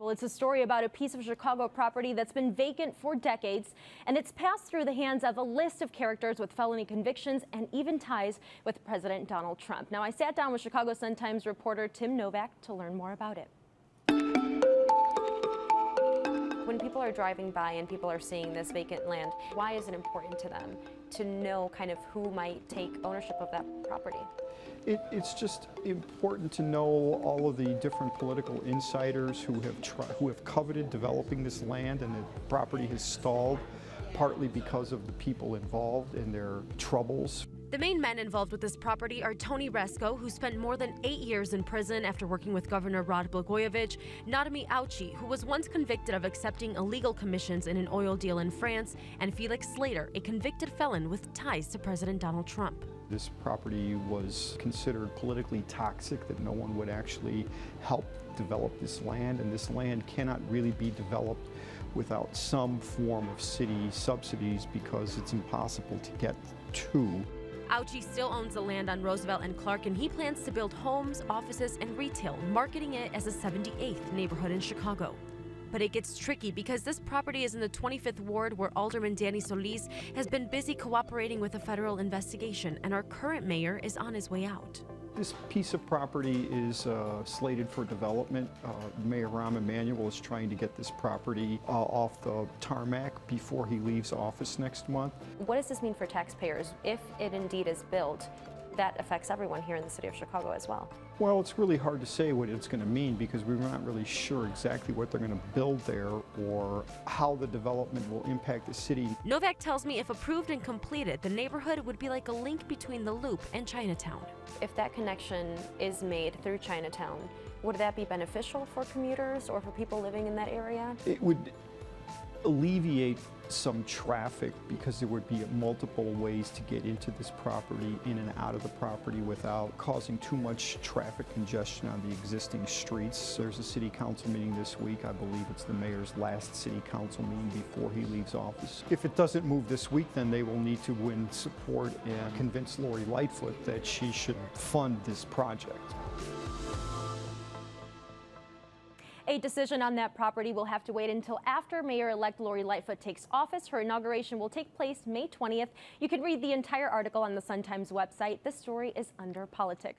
Well, it's a story about a piece of Chicago property that's been vacant for decades, and it's passed through the hands of a list of characters with felony convictions and even ties with President Donald Trump. Now, I sat down with Chicago Sun-Times reporter Tim Novak to learn more about it. When people are driving by and people are seeing this vacant land, why is it important to them to know kind of who might take ownership of that property? It's just important to know all of the different political insiders who have coveted developing this land, and the property has stalled, partly because of the people involved and their troubles. The main men involved with this property are Tony Rezko, who spent more than 8 years in prison after working with Governor Rod Blagojevich, Nadhmi Auchi, who was once convicted of accepting illegal commissions in an oil deal in France, and Felix Sater, a convicted felon with ties to President Donald Trump. This property was considered politically toxic, that no one would actually help develop this land, and this land cannot really be developed without some form of city subsidies because it's impossible to get to. Auchi still owns the land on Roosevelt and Clark, and he plans to build homes, offices, and retail, marketing it as a 78th neighborhood in Chicago. But it gets tricky because this property is in the 25th Ward, where Alderman Danny Solis has been busy cooperating with a federal investigation, and our current mayor is on his way out. This piece of property is slated for development. Mayor Rahm Emanuel is trying to get this property off the tarmac before he leaves office next month. What does this mean for taxpayers? If it indeed is built, that affects everyone here in the city of Chicago as well. Well, it's really hard to say what it's going to mean because we're not really sure exactly what they're going to build there or how the development will impact the city. Novak tells me if approved and completed, the neighborhood would be like a link between the Loop and Chinatown. If that connection is made through Chinatown, would that be beneficial for commuters or for people living in that area? It would alleviate some traffic because there would be multiple ways to get into this property, in and out of the property, without causing too much traffic congestion on the existing streets. There's a city council meeting this week. I believe it's the mayor's last city council meeting before he leaves office. If it doesn't move this week, then they will need to win support and convince Lori Lightfoot that she should fund this project. A decision on that property will have to wait until after Mayor-elect Lori Lightfoot takes office. Her inauguration will take place May 20th. You can read the entire article on the Sun-Times website. This story is under politics.